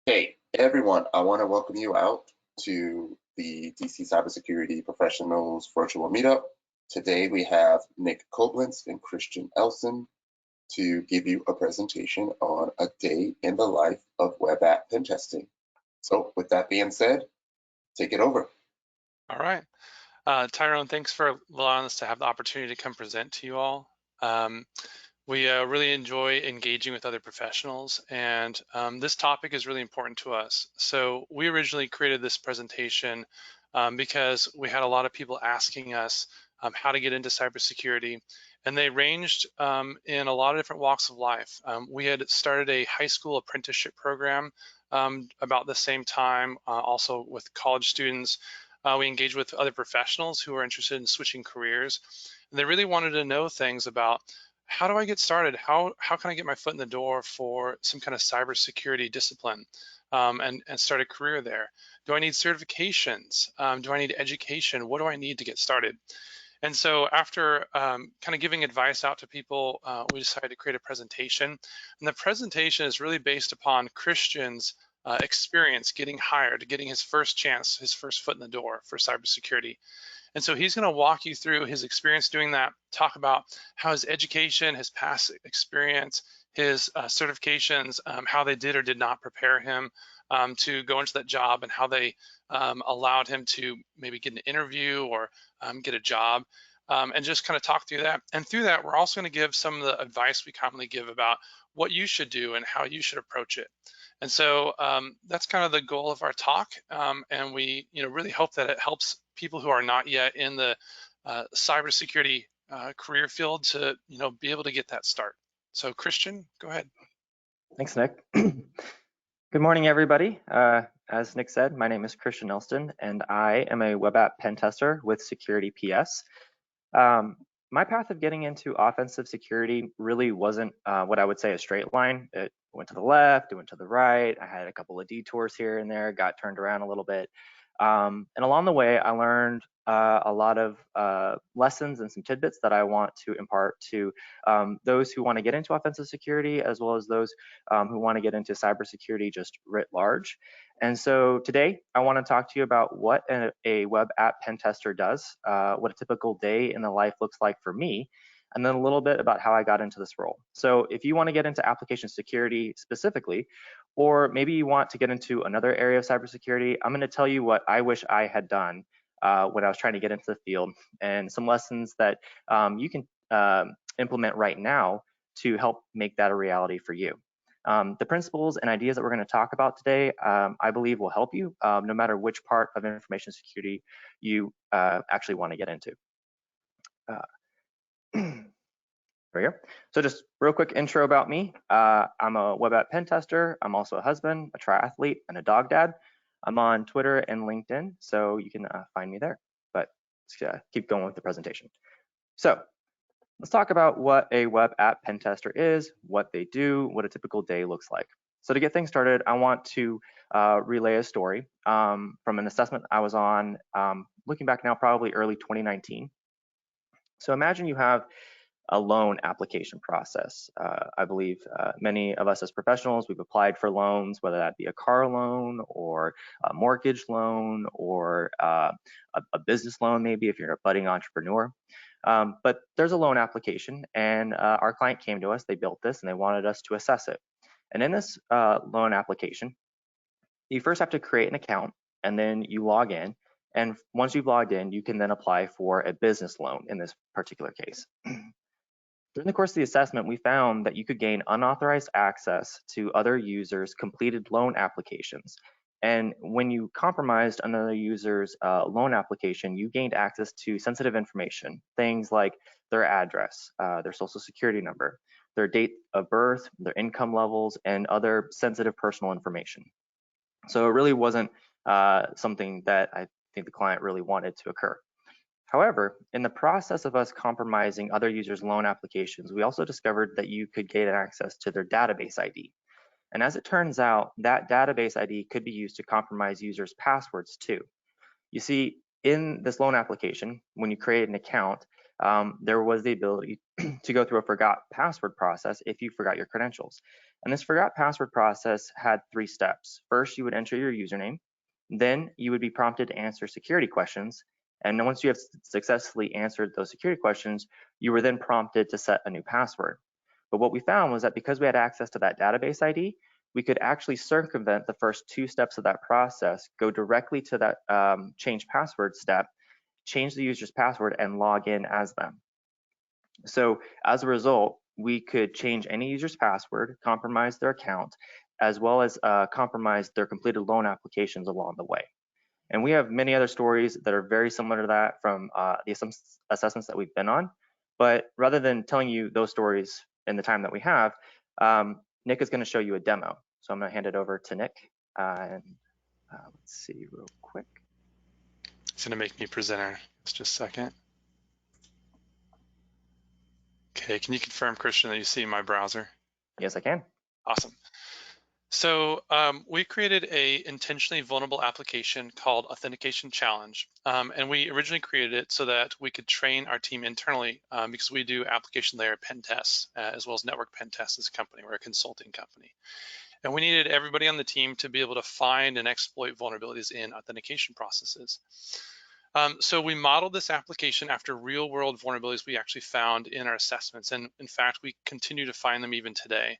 Hey, everyone, I want to welcome you out to the DC Cybersecurity Professionals virtual meetup. Today we have Nick Koblenz and Christian Elston to give you a presentation on a day in the life of web app pen testing. So with that being said, take it over. All right. Tyrone, thanks for allowing us to have the opportunity to come present to you all. We really enjoy engaging with other professionals, and this topic is really important to us. So we originally created this presentation because we had a lot of people asking us how to get into cybersecurity, and they ranged in a lot of different walks of life. We had started a high school apprenticeship program about the same time, also with college students. We engaged with other professionals who were interested in switching careers, and they really wanted to know things about how do I get started? How can I get my foot in the door for some kind of cybersecurity discipline and start a career there? Do I need certifications? Do I need education? What do I need to get started? And so after kind of giving advice out to people, we decided to create a presentation. And the presentation is really based upon Christian's experience getting hired, getting his first chance, his first foot in the door for cybersecurity. And so he's going to walk you through his experience doing that, talk about how his education, his past experience, his certifications, how they did or did not prepare him to go into that job, and how they allowed him to maybe get an interview or get a job, and just kind of talk through that. And through that, we're also going to give some of the advice we commonly give about what you should do and how you should approach it. And so that's kind of the goal of our talk, and we really hope that it helps people who are not yet in the cybersecurity career field to be able to get that start. So Christian, go ahead. Thanks, Nick. Good morning, everybody. As Nick said, my name is Christian Elston, and I am a web app pen tester with Security PS. My path of getting into offensive security really wasn't what I would say a straight line. It went to the left, it went to the right. I had a couple of detours here and there, got turned around a little bit. And along the way, I learned a lot of lessons and some tidbits that I want to impart to those who want to get into offensive security, as well as those who want to get into cybersecurity just writ large. And so today, I want to talk to you about what a web app pen tester does, what a typical day in the life looks like for me, and then a little bit about how I got into this role. So if you want to get into application security specifically, or maybe you want to get into another area of cybersecurity, I'm going to tell you what I wish I had done when I was trying to get into the field, and some lessons that you can implement right now to help make that a reality for you. The principles and ideas that we're going to talk about today, I believe will help you no matter which part of information security you actually want to get into. There we go. So just real quick intro about me. I'm a web app pen tester. I'm also a husband, a triathlete, and a dog dad. I'm on Twitter and LinkedIn, so you can find me there. But let's keep going with the presentation. So let's talk about what a web app pen tester is, what they do, what a typical day looks like. So to get things started, I want to relay a story from an assessment I was on, looking back now, probably early 2019. So imagine you have a loan application process. I believe many of us as professionals, we've applied for loans, whether that be a car loan or a mortgage loan or a business loan, maybe if you're a budding entrepreneur. But there's a loan application, and our client came to us, they built this, and they wanted us to assess it. And in this loan application, you first have to create an account, and then you log in. And once you've logged in, you can then apply for a business loan in this particular case. During the course of the assessment, we found that you could gain unauthorized access to other users' completed loan applications. And when you compromised another user's loan application, you gained access to sensitive information, things like their address, their social security number, their date of birth, their income levels, and other sensitive personal information. So it really wasn't something that I think the client really wanted to occur. However, in the process of us compromising other users' loan applications, we also discovered that you could gain access to their database ID. And as it turns out, that database ID could be used to compromise users' passwords too. You see, in this loan application, when you create an account, there was the ability to go through a forgot password process if you forgot your credentials. And this forgot password process had 3 steps. First, you would enter your username. Then you would be prompted to answer security questions. And once you have successfully answered those security questions, you were then prompted to set a new password. But what we found was that because we had access to that database ID, we could actually circumvent the first 2 steps of that process, go directly to that change password step, change the user's password, and log in as them. So as a result, we could change any user's password, compromise their account, as well as compromise their completed loan applications along the way. And we have many other stories that are very similar to that from the assessments that we've been on. But rather than telling you those stories in the time that we have, Nick is going to show you a demo. So I'm going to hand it over to Nick. Let's see real quick. It's going to make me presenter. Just a second. Okay, can you confirm, Christian, that you see my browser? Yes, I can. Awesome. So we created a intentionally vulnerable application called Authentication Challenge. And we originally created it so that we could train our team internally because we do application layer pen tests as well as network pen tests as a company. We're a consulting company. And we needed everybody on the team to be able to find and exploit vulnerabilities in authentication processes. So we modeled this application after real world vulnerabilities we actually found in our assessments. And in fact, we continue to find them even today.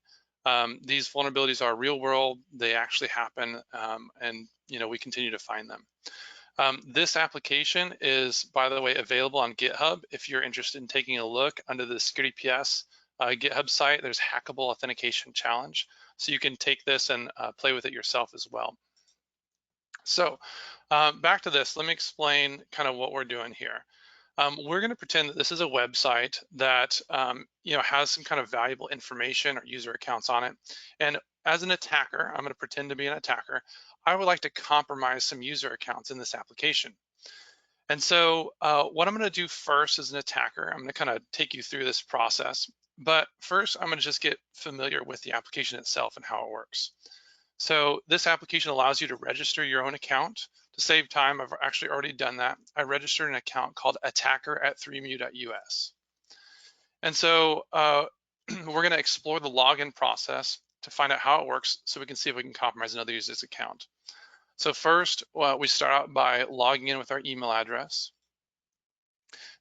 These vulnerabilities are real world, they actually happen, and we continue to find them. This application is, by the way, available on GitHub. If you're interested in taking a look under the Security PS GitHub site, there's Hackable Authentication Challenge. So you can take this and play with it yourself as well. So back to this, let me explain kind of what we're doing here. We're going to pretend that this is a website that has some kind of valuable information or user accounts on it. And as an attacker, I'm going to pretend to be an attacker. I would like to compromise some user accounts in this application. And so what I'm going to do first as an attacker, I'm going to kind of take you through this process. But first, I'm going to just get familiar with the application itself and how it works. So this application allows you to register your own account. To save time, I've actually already done that. I registered an account called attacker@3mu.us. And so we're going to explore the login process to find out how it works so we can see if we can compromise another user's account. So first, we start out by logging in with our email address.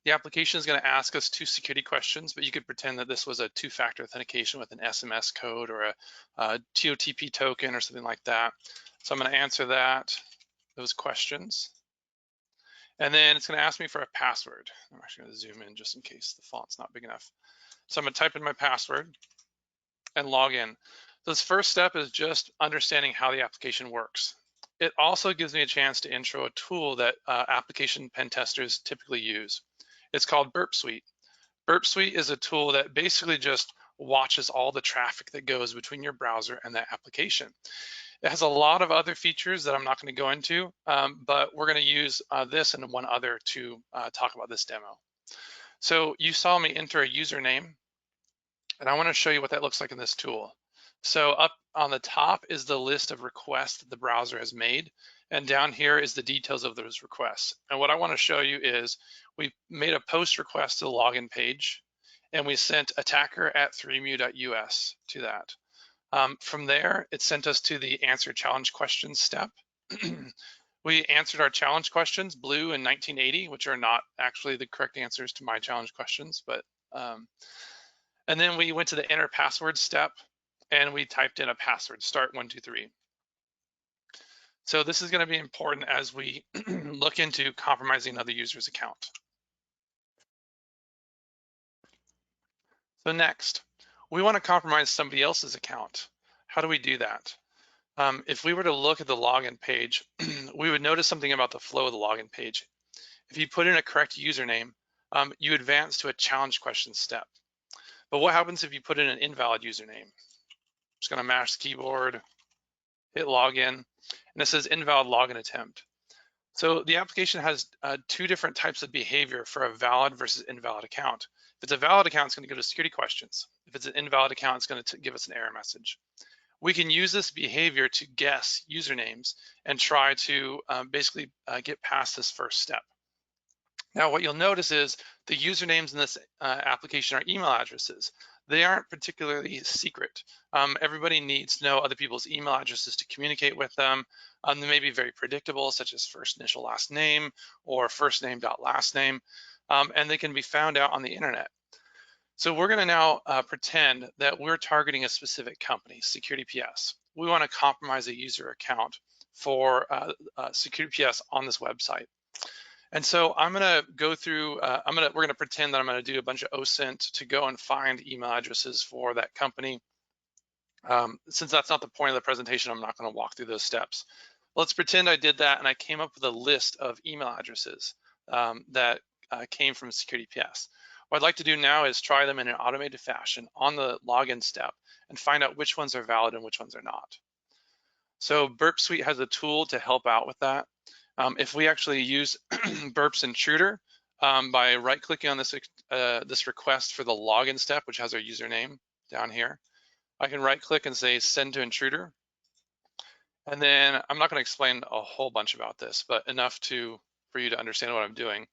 The application is going to ask us 2 security questions, but you could pretend that this was a 2-factor authentication with an SMS code or a TOTP token or something like that. So I'm going to answer those questions. And then it's going to ask me for a password. I'm actually going to zoom in just in case the font's not big enough. So I'm going to type in my password and log in. So this first step is just understanding how the application works. It also gives me a chance to intro a tool that application pen testers typically use. It's called Burp Suite. Burp Suite is a tool that basically just watches all the traffic that goes between your browser and that application. It has a lot of other features that I'm not going to go into, but we're going to use this and one other to talk about this demo. So you saw me enter a username, and I want to show you what that looks like in this tool. So up on the top is the list of requests that the browser has made, and down here is the details of those requests. And what I want to show you is we made a post request to the login page, and we sent attacker@3mu.us to that. From there, it sent us to the answer challenge questions step. We answered our challenge questions, blue and 1980, which are not actually the correct answers to my challenge questions, but and then we went to the enter password step, and we typed in a password, start123. So this is going to be important as we look into compromising another user's account. So next, we want to compromise somebody else's account. How do we do that? If we were to look at the login page, we would notice something about the flow of the login page. If you put in a correct username, you advance to a challenge question step. But what happens if you put in an invalid username? I'm just going to mash the keyboard, hit login, and it says invalid login attempt. So the application has 2 different types of behavior for a valid versus invalid account. If it's a valid account, it's going to go to security questions. If it's an invalid account, it's going to give us an error message. We can use this behavior to guess usernames and try to basically get past this first step. Now, what you'll notice is the usernames in this application are email addresses. They aren't particularly secret. Everybody needs to know other people's email addresses to communicate with them. They may be very predictable, such as first initial last name or first name dot last name, and they can be found out on the internet. So we're going to now pretend that we're targeting a specific company, SecurityPS. We want to compromise a user account for SecurityPS on this website. And so I'm going to go through, we're going to pretend that I'm going to do a bunch of OSINT to go and find email addresses for that company. Since that's not the point of the presentation, I'm not going to walk through those steps. Let's pretend I did that and I came up with a list of email addresses that came from SecurityPS. What I'd like to do now is try them in an automated fashion on the login step and find out which ones are valid and which ones are not. So Burp Suite has a tool to help out with that. If we actually use Burp's Intruder by right-clicking on this request for the login step, which has our username down here, I can right-click and say Send to Intruder. And then I'm not going to explain a whole bunch about this, but enough for you to understand what I'm doing.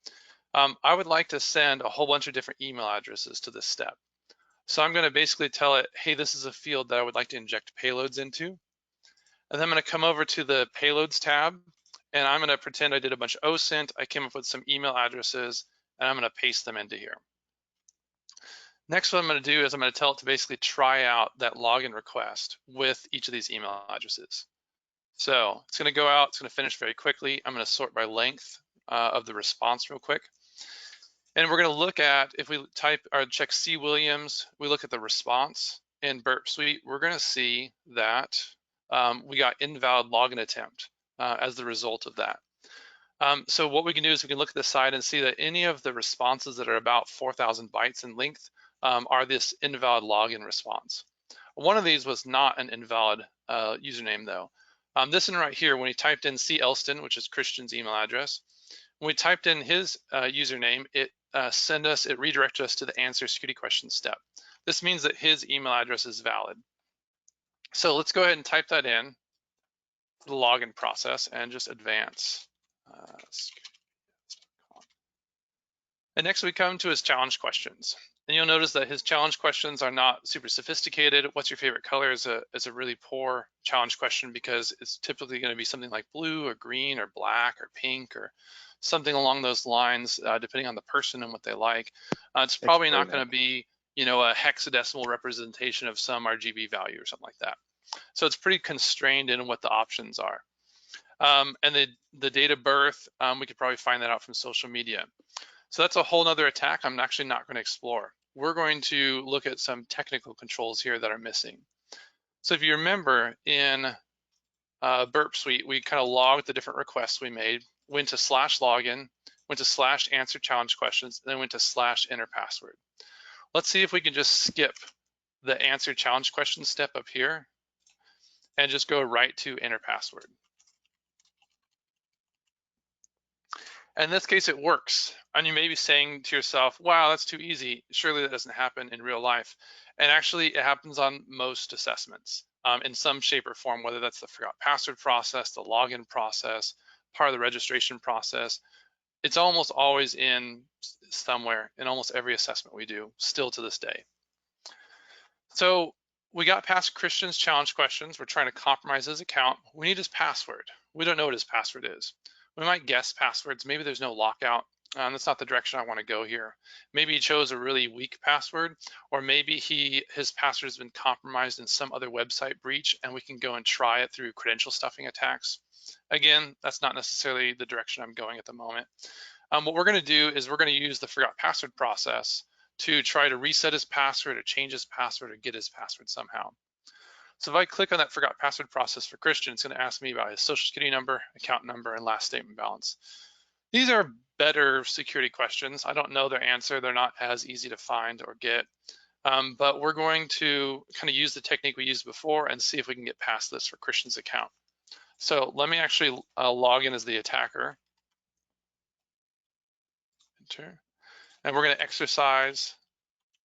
I would like to send a whole bunch of different email addresses to this step. So I'm going to basically tell it, hey, this is a field that I would like to inject payloads into. And then I'm going to come over to the Payloads tab, and I'm going to pretend I did a bunch of OSINT. I came up with some email addresses, and I'm going to paste them into here. Next, what I'm going to do is I'm going to tell it to basically try out that login request with each of these email addresses. So it's going to go out. It's going to finish very quickly. I'm going to sort by length of the response real quick. And we're going to look at, if we type or check C. Williams, we look at the response in Burp Suite, we're going to see that we got invalid login attempt as the result of that. So what we can do is we can look at the site and see that any of the responses that are about 4,000 bytes in length are this invalid login response. One of these was not an invalid username though. This one right here, when he typed in C. Elston, which is Christian's email address, when we typed in his username, it redirected us to the answer security question step. This means that his email address is valid. So let's go ahead and type that in the login process and just advance. And next we come to his challenge questions. And you'll notice that his challenge questions are not super sophisticated. What's your favorite color is a really poor challenge question because it's typically going to be something like blue or green or black or pink or something along those lines, depending on the person and what they like. It's probably not going to be, a hexadecimal representation of some RGB value or something like that. So it's pretty constrained in what the options are. And the date of birth, we could probably find that out from social media. So that's a whole nother attack I'm actually not going to explore. We're going to look at some technical controls here that are missing. So if you remember in Burp Suite, we kind of logged the different requests we made, went to /login, went to /answer challenge questions, and then went to /enter password. Let's see if we can just skip the answer challenge question step up here and just go right to enter password. In this case, it works. And you may be saying to yourself, wow, that's too easy. Surely that doesn't happen in real life. And actually, it happens on most assessments in some shape or form, whether that's the forgot password process, the login process, part of the registration process. It's almost always in somewhere in almost every assessment we do, still to this day. So we got past Christian's challenge questions. We're trying to compromise his account. We need his password. We don't know what his password is. We might guess passwords. Maybe there's no lockout. That's not the direction I want to go here. Maybe he chose a really weak password, or maybe his password has been compromised in some other website breach, and we can go and try it through credential stuffing attacks. Again, that's not necessarily the direction I'm going at the moment. What we're going to do is we're going to use the forgot password process to try to reset his password or change his password or get his password somehow. So if I click on that forgot password process for Christian, it's going to ask me about his social security number, account number, and last statement balance. These are better security questions. I don't know their answer. They're not as easy to find or get, but we're going to kind of use the technique we used before and see if we can get past this for Christian's account. So let me actually log in as the attacker. Enter. And we're going to exercise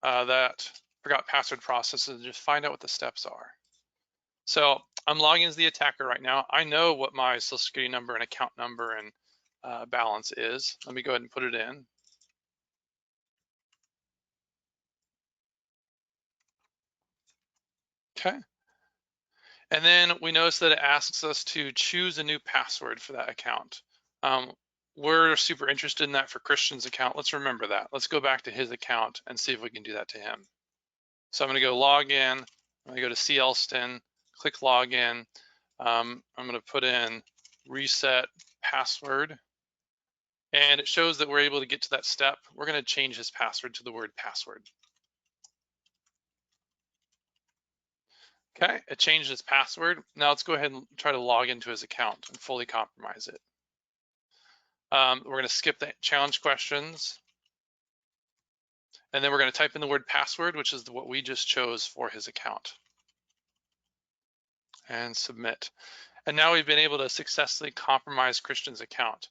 that forgot password process and just find out what the steps are. So I'm logging as the attacker right now. I know what my social security number and account number and balance is. Let me go ahead and put it in. Okay. And then we notice that it asks us to choose a new password for that account. We're super interested in that for Christian's account. Let's remember that. Let's go back to his account and see if we can do that to him. So I'm going to go log in. I'm going to go to C. Elston, click login. I'm going to put in reset password. And it shows that we're able to get to that step. We're going to change his password to the word password. Okay, it changed his password. Now let's go ahead and try to log into his account and fully compromise it. We're going to skip the challenge questions. And then we're going to type in the word password, which is what we just chose for his account. And submit. And now we've been able to successfully compromise Christian's account.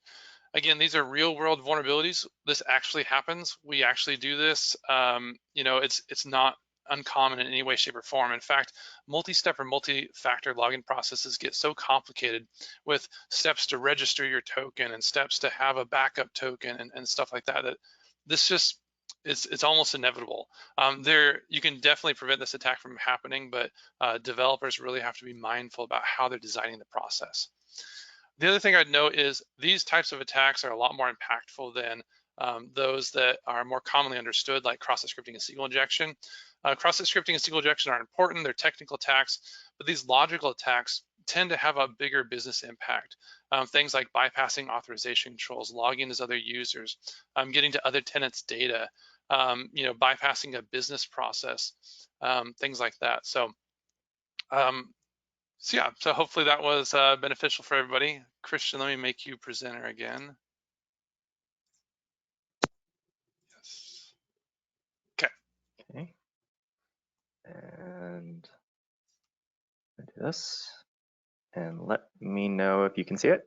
Again, these are real world vulnerabilities. This actually happens. We actually do this. You know, it's not uncommon in any way, shape, or form. In fact, multi-step or multi-factor login processes get so complicated with steps to register your token and steps to have a backup token and stuff like that, that this just, it's almost inevitable. You can definitely prevent this attack from happening, but developers really have to be mindful about how they're designing the process. The other thing I'd note is these types of attacks are a lot more impactful than those that are more commonly understood, like cross-site scripting and SQL injection. Cross-site scripting and SQL injection are important. They're technical attacks, but these logical attacks tend to have a bigger business impact. Things like bypassing authorization controls, logging as other users, getting to other tenants' data, you know, bypassing a business process, things like that. So yeah, so hopefully that was beneficial for everybody. Christian, let me make you presenter again. Yes. Okay. Okay. And I do this. And let me know if you can see it.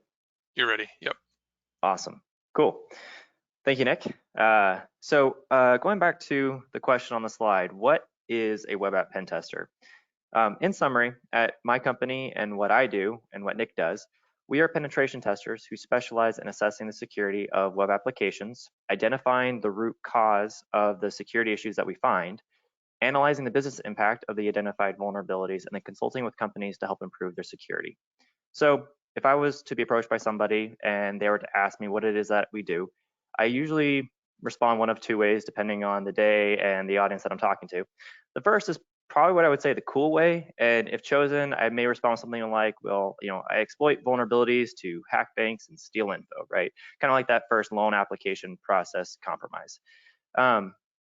You're ready. Yep. Awesome. Cool. Thank you, Nick. Going back to the question on the slide, what is a web app pen tester? In summary, at my company and what I do and what Nick does, we are penetration testers who specialize in assessing the security of web applications, identifying the root cause of the security issues that we find, analyzing the business impact of the identified vulnerabilities, and then consulting with companies to help improve their security. So if I was to be approached by somebody and they were to ask me what it is that we do, I usually respond one of two ways depending on the day and the audience that I'm talking to. The first is probably what I would say the cool way, and if chosen, I may respond with something like, well, you know, I exploit vulnerabilities to hack banks and steal info, right? Kind of like that first loan application process compromise.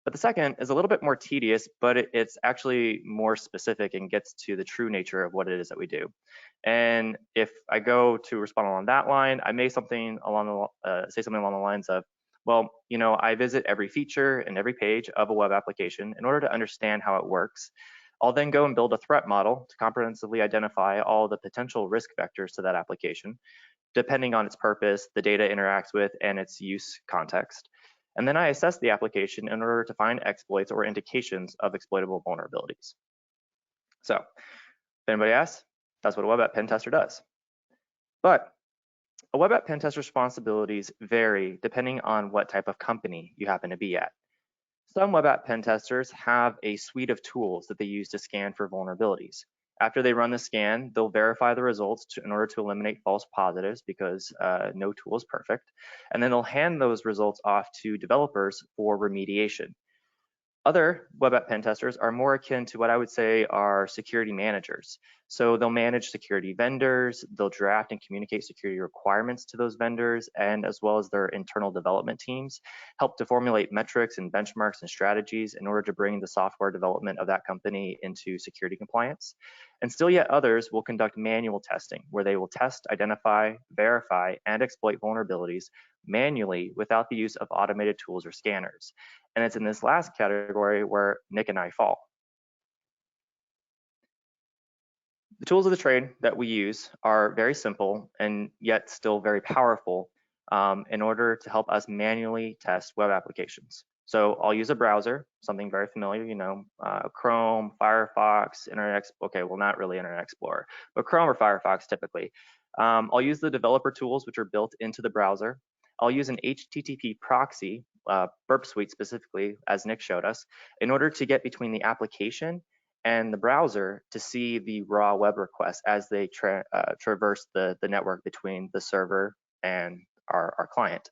But the second is a little bit more tedious, but it's actually more specific and gets to the true nature of what it is that we do. And if I go to respond along that line, I may say something along the lines of, well, you know, I visit every feature and every page of a web application in order to understand how it works. I'll then go and build a threat model to comprehensively identify all the potential risk vectors to that application, depending on its purpose, the data it interacts with, and its use context. And then I assess the application in order to find exploits or indications of exploitable vulnerabilities. So if anybody asks, that's what a web app pen tester does. But a web app pen tester's responsibilities vary depending on what type of company you happen to be at. Some web app pen testers have a suite of tools that they use to scan for vulnerabilities. After they run the scan, they'll verify the results in order to eliminate false positives because no tool is perfect. And then they'll hand those results off to developers for remediation. Other web app pen testers are more akin to what I would say are security managers. So they'll manage security vendors, they'll draft and communicate security requirements to those vendors, and as well as their internal development teams, help to formulate metrics and benchmarks and strategies in order to bring the software development of that company into security compliance. And still yet others will conduct manual testing, where they will test, identify, verify, and exploit vulnerabilities manually without the use of automated tools or scanners. And it's in this last category where Nick and I fall. The tools of the trade that we use are very simple and yet still very powerful in order to help us manually test web applications. So I'll use a browser, something very familiar, you know, Chrome, Firefox, Internet Explorer. Okay, well, not really Internet Explorer, but Chrome or Firefox typically. I'll use the developer tools, which are built into the browser. I'll use an HTTP proxy, Burp Suite specifically, as Nick showed us, in order to get between the application and the browser to see the raw web requests as they traverse the network between the server and our client.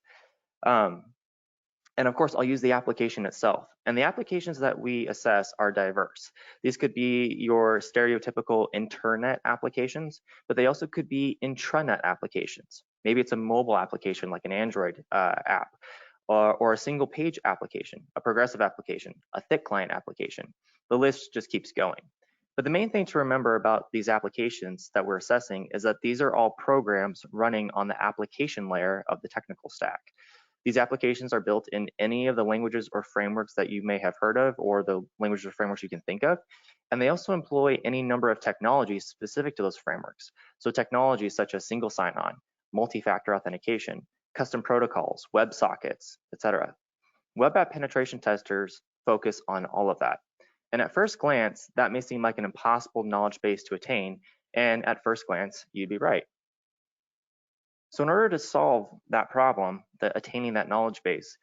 And of course, I'll use the application itself. And the applications that we assess are diverse. These could be your stereotypical internet applications, but they also could be intranet applications. Maybe it's a mobile application like an Android app, or a single page application, a progressive application, a thick client application. The list just keeps going. But the main thing to remember about these applications that we're assessing is that these are all programs running on the application layer of the technical stack. These applications are built in any of the languages or frameworks that you may have heard of, or the languages or frameworks you can think of. And they also employ any number of technologies specific to those frameworks. So technologies such as single sign-on, multi-factor authentication, custom protocols, WebSockets, etc. Web app penetration testers focus on all of that. And at first glance, that may seem like an impossible knowledge base to attain. And at first glance, you'd be right. So in order to solve that problem, attaining that knowledge base,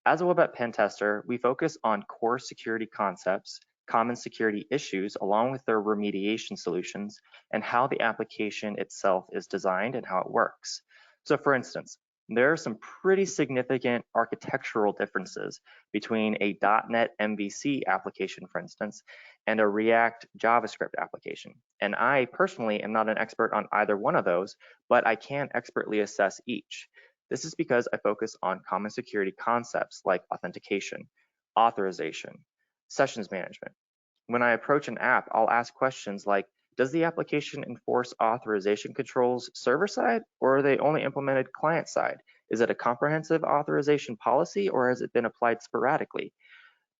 as a web app pen tester, we focus on core security concepts, common security issues, along with their remediation solutions, and how the application itself is designed and how it works. So for instance, there are some pretty significant architectural differences between a .NET MVC application, for instance, and a React JavaScript application. And I personally am not an expert on either one of those, but I can expertly assess each. This is because I focus on common security concepts like authentication, authorization, sessions management. When I approach an app, I'll ask questions like, does the application enforce authorization controls server-side, or are they only implemented client-side? Is it a comprehensive authorization policy, or has it been applied sporadically?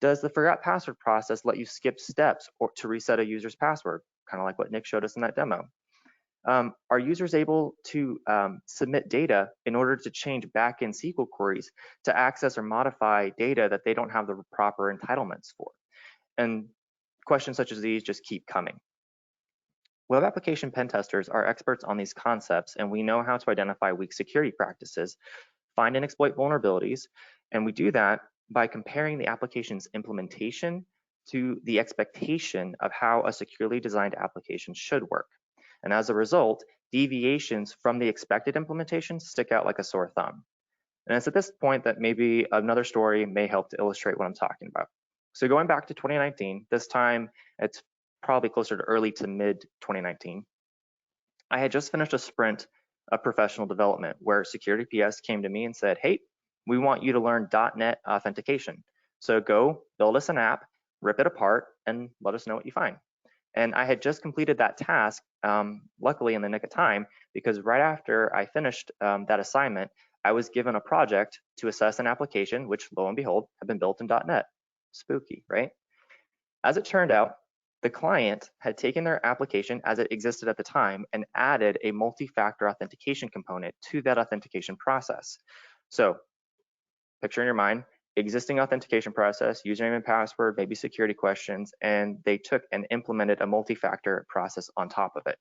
Does the forgot password process let you skip steps or to reset a user's password, kind of like what Nick showed us in that demo? Are users able to submit data in order to change backend SQL queries to access or modify data that they don't have the proper entitlements for? And questions such as these just keep coming. Web application pen testers are experts on these concepts, and we know how to identify weak security practices, find and exploit vulnerabilities, and we do that by comparing the application's implementation to the expectation of how a securely designed application should work. And as a result, deviations from the expected implementation stick out like a sore thumb. And it's at this point that maybe another story may help to illustrate what I'm talking about. So going back to 2019, this time it's probably closer to early to mid 2019, I had just finished a sprint of professional development where Security PS came to me and said, hey, we want you to learn .NET authentication. So go build us an app, rip it apart, and let us know what you find. And I had just completed that task, luckily in the nick of time, because right after I finished that assignment, I was given a project to assess an application, which lo and behold, had been built in .NET. Spooky, right? As it turned out, the client had taken their application as it existed at the time and added a multi-factor authentication component to that authentication process. So picture in your mind, existing authentication process, username and password, maybe security questions, and they took and implemented a multi-factor process on top of it.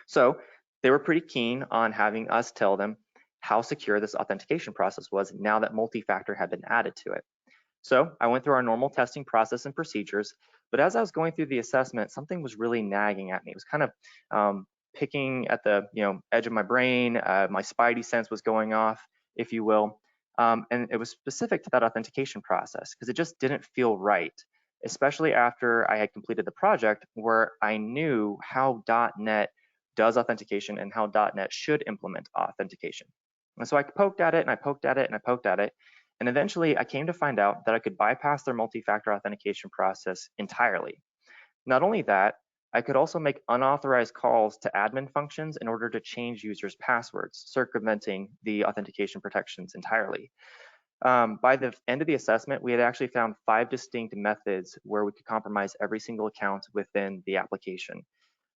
So they were pretty keen on having us tell them how secure this authentication process was now that multi-factor had been added to it. So I went through our normal testing process and procedures, but as I was going through the assessment, something was really nagging at me. It was kind of picking at the edge of my brain. My spidey sense was going off, if you will. And it was specific to that authentication process because it just didn't feel right, especially after I had completed the project where I knew how .NET does authentication and how .NET should implement authentication. And so I poked at it and I poked at it and I poked at it. And eventually I came to find out that I could bypass their multi-factor authentication process entirely. Not only that, I could also make unauthorized calls to admin functions in order to change users' passwords, circumventing the authentication protections entirely. By the end of the assessment, we had actually found 5 distinct methods where we could compromise every single account within the application.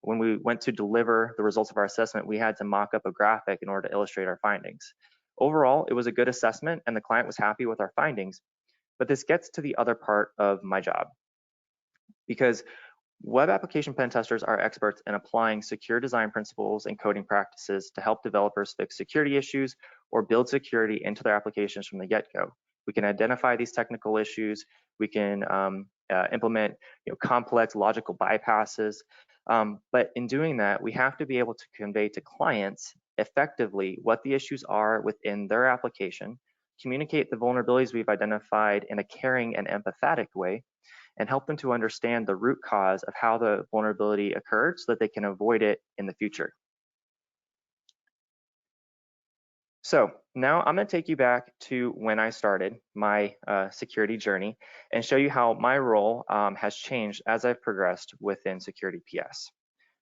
When we went to deliver the results of our assessment, we had to mock up a graphic in order to illustrate our findings. Overall, it was a good assessment and the client was happy with our findings, But this gets to the other part of my job, because web application pen testers are experts in applying secure design principles and coding practices to help developers fix security issues or build security into their applications from the get-go. We can identify these technical issues. We can implement complex logical bypasses. But in doing that, we have to be able to convey to clients effectively what the issues are within their application, communicate the vulnerabilities we've identified in a caring and empathetic way, and help them to understand the root cause of how the vulnerability occurred so that they can avoid it in the future. So now I'm going to take you back to when I started my security journey and show you how my role has changed as I've progressed within Security PS.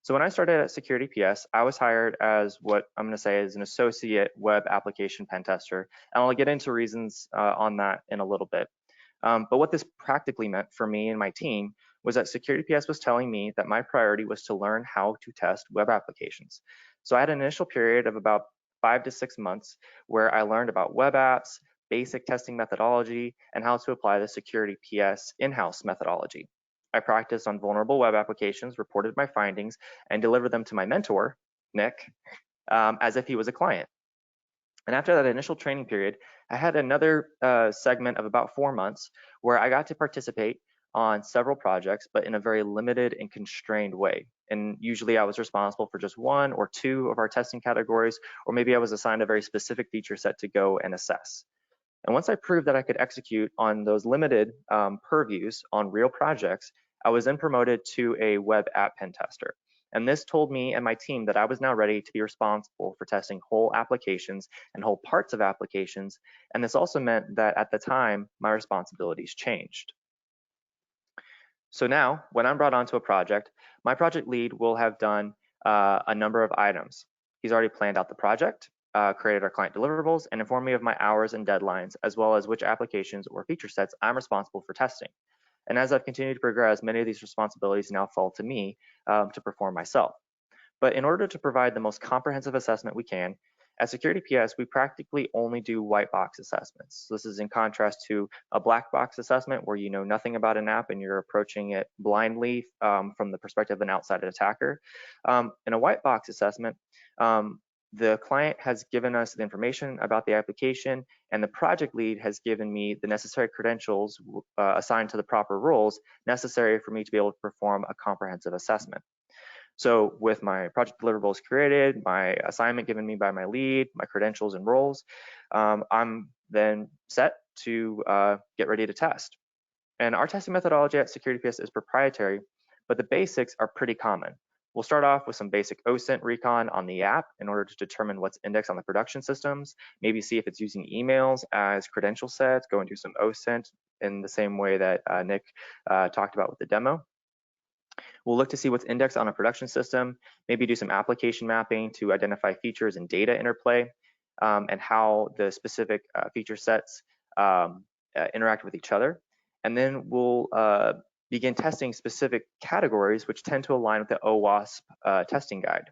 So when I started at Security PS, I was hired as what I'm going to say is an associate web application pen tester, and I'll get into reasons on that in a little bit. But what this practically meant for me and my team was that Security PS was telling me that my priority was to learn how to test web applications. So I had an initial period of about 5 to 6 months where I learned about web apps, basic testing methodology, and how to apply the Security PS in-house methodology. I practiced on vulnerable web applications, reported my findings, and delivered them to my mentor, Nick, as if he was a client. And after that initial training period, I had another segment of about 4 months where I got to participate on several projects, but in a very limited and constrained way. And usually I was responsible for just 1 or 2 of our testing categories, or maybe I was assigned a very specific feature set to go and assess. And once I proved that I could execute on those limited purviews on real projects, I was then promoted to a web app pen tester. And this told me and my team that I was now ready to be responsible for testing whole applications and whole parts of applications. And this also meant that at the time, my responsibilities changed. So now, when I'm brought onto a project, my project lead will have done a number of items. He's already planned out the project, created our client deliverables, and informed me of my hours and deadlines, as well as which applications or feature sets I'm responsible for testing. And as I've continued to progress, many of these responsibilities now fall to me to perform myself. But in order to provide the most comprehensive assessment we can, at Security PS, we practically only do white box assessments. So this is in contrast to a black box assessment where you know nothing about an app and you're approaching it blindly from the perspective of an outside attacker. In a white box assessment, the client has given us the information about the application, and the project lead has given me the necessary credentials assigned to the proper roles necessary for me to be able to perform a comprehensive assessment. So with my project deliverables created, my assignment given me by my lead, my credentials and roles, I'm then set to get ready to test. And our testing methodology at Security PS is proprietary, but the basics are pretty common. We'll start off with some basic OSINT recon on the app in order to determine what's indexed on the production systems, maybe see if it's using emails as credential sets, go and do some OSINT in the same way that Nick talked about with the demo. We'll look to see what's indexed on a production system, maybe do some application mapping to identify features and data interplay, and how the specific feature sets interact with each other. And then we'll begin testing specific categories which tend to align with the OWASP testing guide.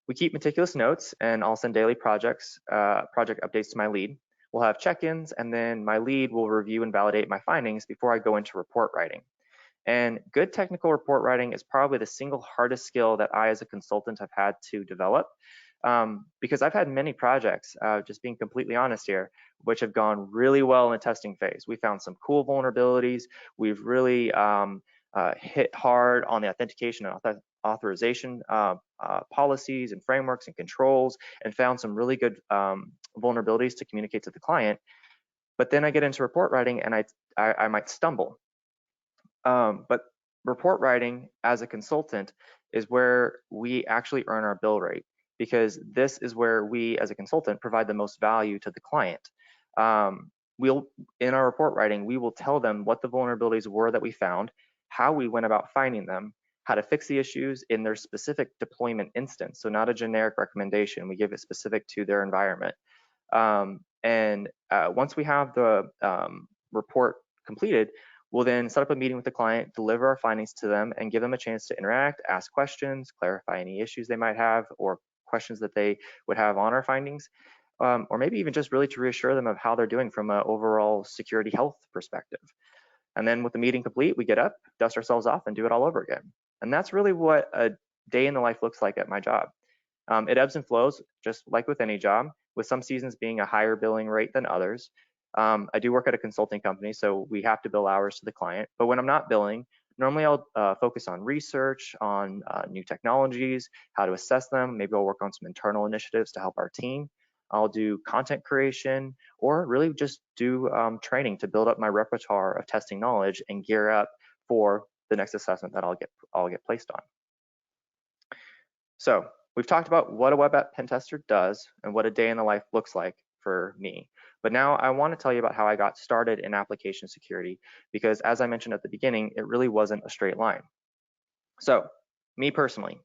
We keep meticulous notes, and I'll send daily project updates to my lead. We'll have check-ins, and then my lead will review and validate my findings before I go into report writing. And good technical report writing is probably the single hardest skill that I as a consultant have had to develop, because I've had many projects, just being completely honest here, which have gone really well in the testing phase. We found some cool vulnerabilities. We've really hit hard on the authentication and authorization policies and frameworks and controls, and found some really good vulnerabilities to communicate to the client. But then I get into report writing and I might stumble. But report writing as a consultant is where we actually earn our bill rate, because this is where we as a consultant provide the most value to the client. In our report writing, we will tell them what the vulnerabilities were that we found, how we went about finding them, how to fix the issues in their specific deployment instance. So not a generic recommendation, we give it specific to their environment. Once we have the report completed, we'll then set up a meeting with the client, deliver our findings to them, and give them a chance to interact, ask questions, clarify any issues they might have, or questions that they would have on our findings. or maybe even just really to reassure them of how they're doing from an overall security health perspective. And then with the meeting complete, we get up, dust ourselves off, and do it all over again. And that's really what a day in the life looks like at my job. It ebbs and flows, just like with any job, with some seasons being a higher billing rate than others. I do work at a consulting company, so we have to bill hours to the client. But when I'm not billing, normally I'll focus on research, on new technologies, how to assess them. Maybe I'll work on some internal initiatives to help our team. I'll do content creation, or really just do training to build up my repertoire of testing knowledge and gear up for the next assessment that I'll get placed on. So we've talked about what a web app pen tester does and what a day in the life looks like for me. But now I want to tell you about how I got started in application security, because as I mentioned at the beginning, it really wasn't a straight line. So me personally,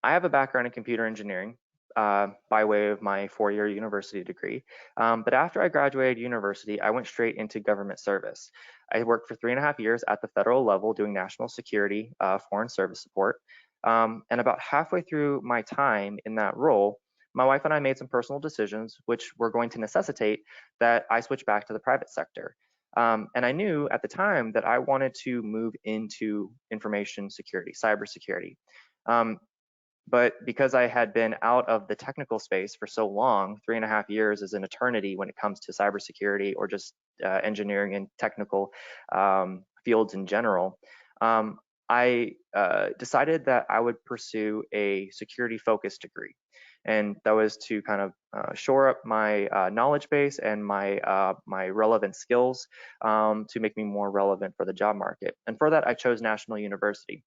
I have a background in computer engineering by way of my 4-year university degree. But after I graduated university, I went straight into government service. I worked for 3.5 years at the federal level doing national security, foreign service support. And about halfway through my time in that role, my wife and I made some personal decisions which were going to necessitate that I switch back to the private sector. And I knew at the time that I wanted to move into information security, cybersecurity. But because I had been out of the technical space for so long, 3.5 years is an eternity when it comes to cybersecurity or just engineering and technical fields in general, I decided that I would pursue a security-focused degree. And that was to kind of shore up my knowledge base and my relevant skills to make me more relevant for the job market. And for that, I chose National University.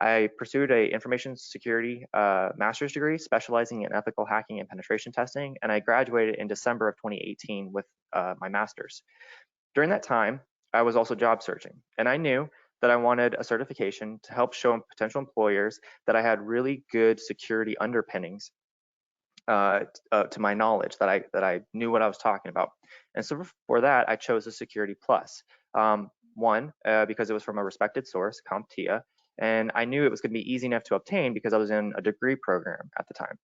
I pursued a information security master's degree specializing in ethical hacking and penetration testing, and I graduated in December of 2018 with my master's. During that time, I was also job searching, and I knew that I wanted a certification to help show potential employers that I had really good security underpinnings to my knowledge, that I knew what I was talking about. And so for that, I chose a Security Plus. One, because it was from a respected source, CompTIA, and I knew it was going to be easy enough to obtain because I was in a degree program at the time.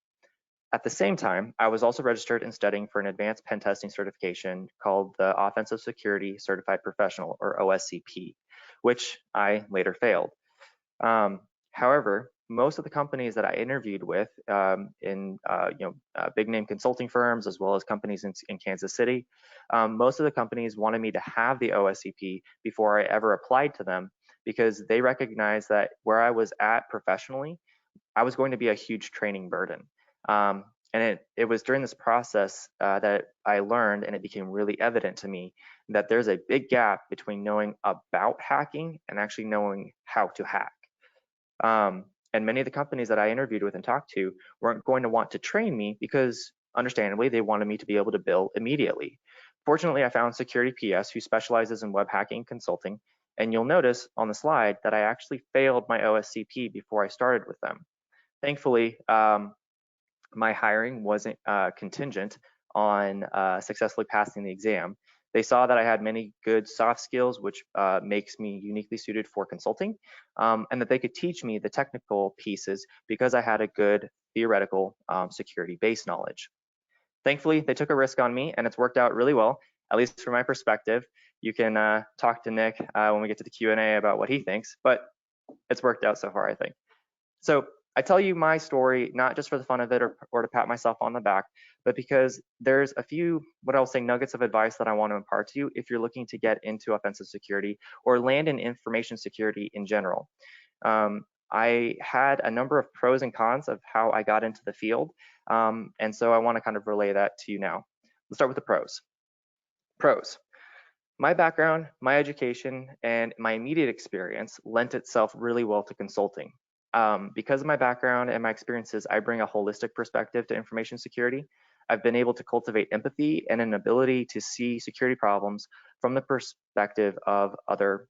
At the same time, I was also registered and studying for an advanced pen testing certification called the Offensive Security Certified Professional, or OSCP, which I later failed. However, most of the companies that I interviewed with in big name consulting firms, as well as companies in Kansas City, most of the companies wanted me to have the OSCP before I ever applied to them, because they recognized that where I was at professionally, I was going to be a huge training burden. And it was during this process that I learned, and it became really evident to me, that there's a big gap between knowing about hacking and actually knowing how to hack. And many of the companies that I interviewed with and talked to weren't going to want to train me because, understandably, they wanted me to be able to bill immediately. Fortunately, I found Security PS, who specializes in web hacking consulting, and you'll notice on the slide that I actually failed my OSCP before I started with them. Thankfully, my hiring wasn't contingent on successfully passing the exam. They saw that I had many good soft skills, which makes me uniquely suited for consulting, and that they could teach me the technical pieces because I had a good theoretical security base knowledge. Thankfully, they took a risk on me, and it's worked out really well, at least from my perspective. You can talk to Nick when we get to the Q&A about what he thinks, but it's worked out so far, I think. So I tell you my story, not just for the fun of it or to pat myself on the back, but because there's a few, what I'll say, nuggets of advice that I want to impart to you if you're looking to get into offensive security or land in information security in general. I had a number of pros and cons of how I got into the field, and so I want to kind of relay that to you now. Let's start with the pros. Pros. My background, my education, and my immediate experience lent itself really well to consulting. Because of my background and my experiences, I bring a holistic perspective to information security. I've been able to cultivate empathy and an ability to see security problems from the perspective of other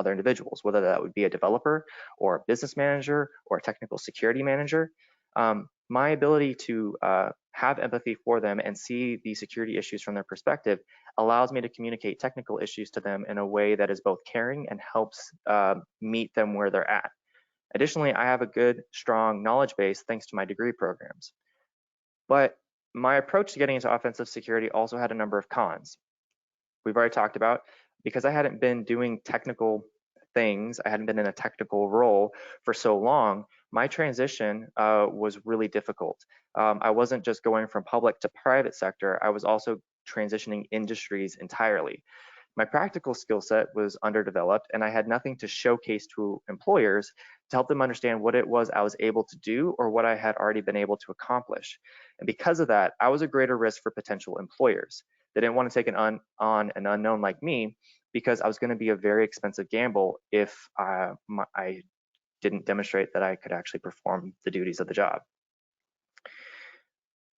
individuals, whether that would be a developer or a business manager or a technical security manager. My ability to have empathy for them and see the security issues from their perspective allows me to communicate technical issues to them in a way that is both caring and helps meet them where they're at. Additionally, I have a good, strong knowledge base thanks to my degree programs. But my approach to getting into offensive security also had a number of cons. We've already talked about, because I hadn't been doing technical things, I hadn't been in a technical role for so long, my transition was really difficult. I wasn't just going from public to private sector, I was also transitioning industries entirely. My practical skill set was underdeveloped, and I had nothing to showcase to employers to help them understand what it was I was able to do or what I had already been able to accomplish. And because of that, I was a greater risk for potential employers. They didn't want to take on an unknown like me because I was going to be a very expensive gamble if I didn't demonstrate that I could actually perform the duties of the job.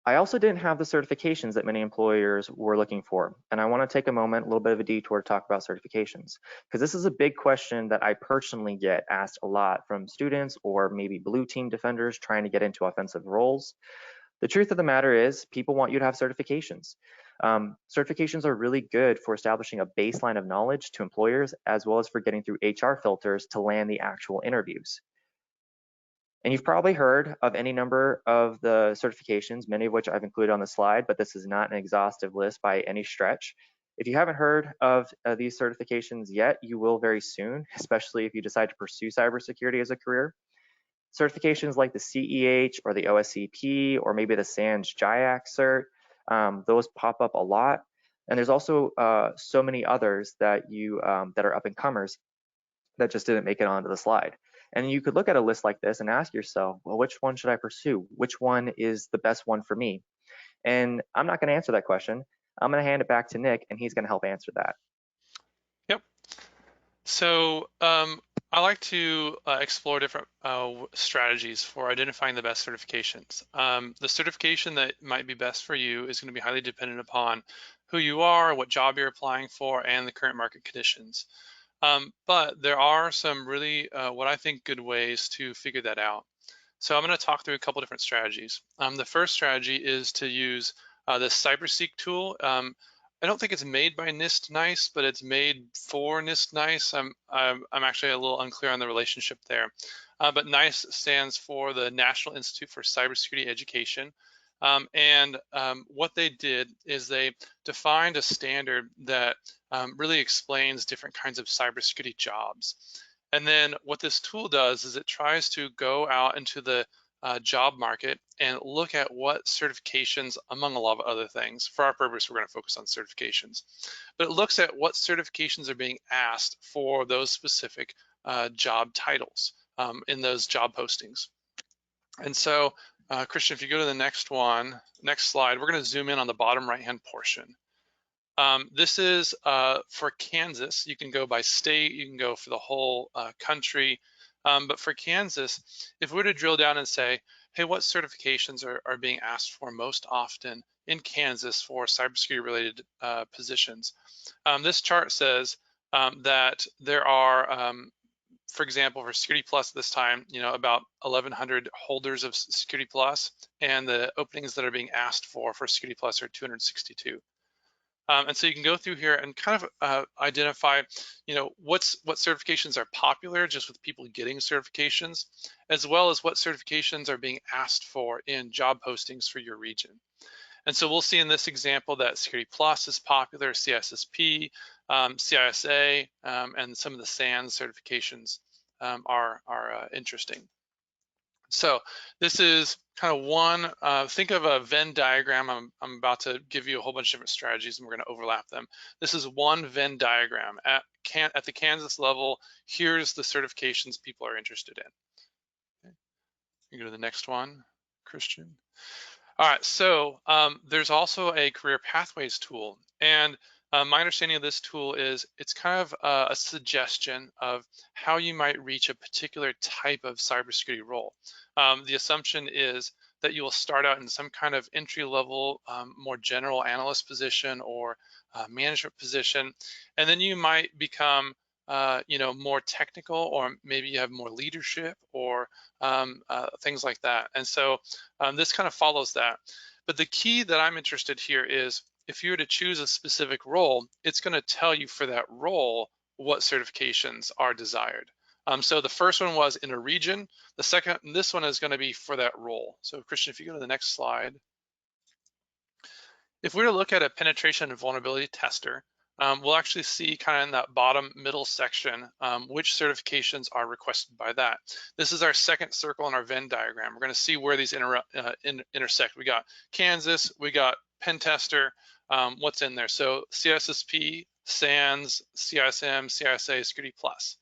I also didn't have the certifications that many employers were looking for. And I want to take a moment, a little bit of a detour to talk about certifications, because this is a big question that I personally get asked a lot from students or maybe blue team defenders trying to get into offensive roles. The truth of the matter is people want you to have certifications. Certifications are really good for establishing a baseline of knowledge to employers, as well as for getting through HR filters to land the actual interviews. And you've probably heard of any number of the certifications, many of which I've included on the slide, but this is not an exhaustive list by any stretch. If you haven't heard of these certifications yet, you will very soon, especially if you decide to pursue cybersecurity as a career. Certifications like the CEH or the OSCP or maybe the SANS JIAC cert, those pop up a lot. And there's also so many others that that are up and comers that just didn't make it onto the slide. And you could look at a list like this and ask yourself, well, which one should I pursue? Which one is the best one for me? And I'm not going to answer that question. I'm going to hand it back to Nick, and he's going to help answer that. Yep. So I like to explore different strategies for identifying the best certifications. The certification that might be best for you is going to be highly dependent upon who you are, what job you're applying for, and the current market conditions. But there are some really, what I think, good ways to figure that out. So I'm going to talk through a couple different strategies. The first strategy is to use the CyberSeek tool. I don't think it's made by NIST NICE, but it's made for NIST NICE. I'm actually a little unclear on the relationship there. But NICE stands for the National Institute for Cybersecurity Education. What they did is they defined a standard that really explains different kinds of cybersecurity jobs. And then what this tool does is it tries to go out into the job market and look at what certifications, among a lot of other things. For our purpose, we're going to focus on certifications. But it looks at what certifications are being asked for those specific job titles in those job postings. And so, Christian, if you go to the next slide, we're going to zoom in on the bottom right-hand portion. This is for Kansas. You can go by state, you can go for the whole country. But for Kansas, if we were to drill down and say, hey, what certifications are being asked for most often in Kansas for cybersecurity related positions? This chart says that there are, for example, for Security Plus this time, about 1,100 holders of Security Plus, and the openings that are being asked for Security Plus are 262. And so you can go through here and kind of identify, what certifications are popular just with people getting certifications, as well as what certifications are being asked for in job postings for your region. And so we'll see in this example that Security Plus is popular, CISSP, CISA, and some of the SANS certifications are interesting. So this is kind of one, think of a Venn diagram. I'm about to give you a whole bunch of different strategies and we're going to overlap them. This is one Venn diagram. At the Kansas level, here's the certifications people are interested in. Okay. You go to the next one, Christian. All right, so there's also a career pathways tool. And my understanding of this tool is it's kind of a suggestion of how you might reach a particular type of cybersecurity role. The assumption is that you will start out in some kind of entry-level, more general analyst position or management position, and then you might become more technical, or maybe you have more leadership or things like that. And so this kind of follows that. But the key that I'm interested here is if you were to choose a specific role, it's going to tell you for that role what certifications are desired. So the first one was in a region. The second, this one is going to be for that role. So Christian, if you go to the next slide. If we were to look at a penetration and vulnerability tester, we'll actually see kind of in that bottom middle section which certifications are requested by that. This is our second circle in our Venn diagram. We're going to see where these intersect. We got Kansas, we got Pentester, what's in there. So CISSP, SANS, CISM, CISA, Security Plus.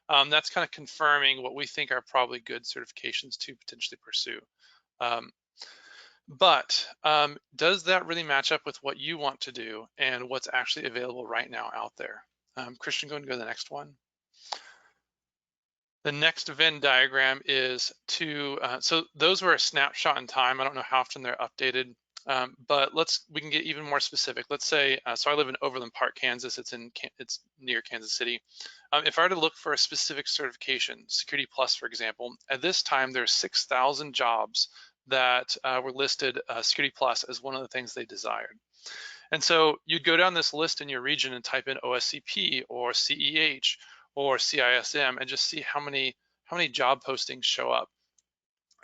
That's kind of confirming what we think are probably good certifications to potentially pursue. But does that really match up with what you want to do and what's actually available right now out there? Christian, go and go to the next one. The next Venn diagram is so those were a snapshot in time. I don't know how often they're updated, but we can get even more specific. Let's say, so I live in Overland Park, Kansas. It's near Kansas City. If I were to look for a specific certification, Security Plus, for example, at this time there's 6,000 jobs that were listed Security Plus as one of the things they desired. And so you'd go down this list in your region and type in OSCP or CEH or CISM and just see how many job postings show up.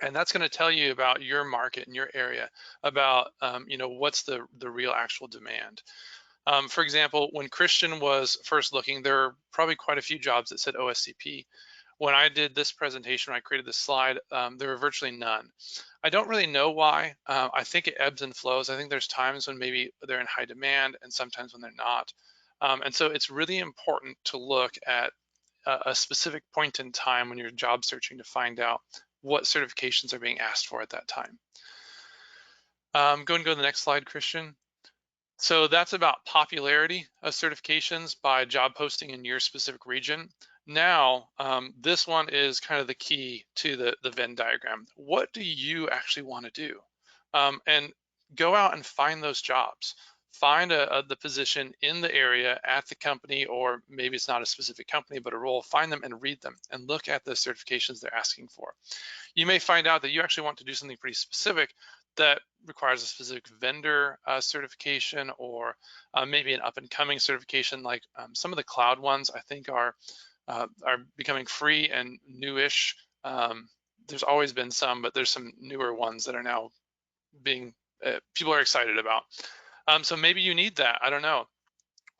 And that's going to tell you about your market and your area, about what's the real actual demand. For example, when Christian was first looking, there were probably quite a few jobs that said OSCP. When I did this presentation, when I created this slide, there were virtually none. I don't really know why. I think it ebbs and flows. I think there's times when maybe they're in high demand and sometimes when they're not. And so it's really important to look at a specific point in time when you're job searching to find out what certifications are being asked for at that time. Go to the next slide, Christian. So that's about popularity of certifications by job posting in your specific region. Now, this one is kind of the key to the Venn diagram. What do you actually want to do? And go out and find those jobs. Find the position in the area at the company, or maybe it's not a specific company, but a role. Find them and read them and look at the certifications they're asking for. You may find out that you actually want to do something pretty specific that requires a specific vendor certification, or maybe an up-and-coming certification, like some of the cloud ones I think are becoming free and newish. There's always been some, but there's some newer ones that are now being people are excited about. So maybe you need that. I don't know.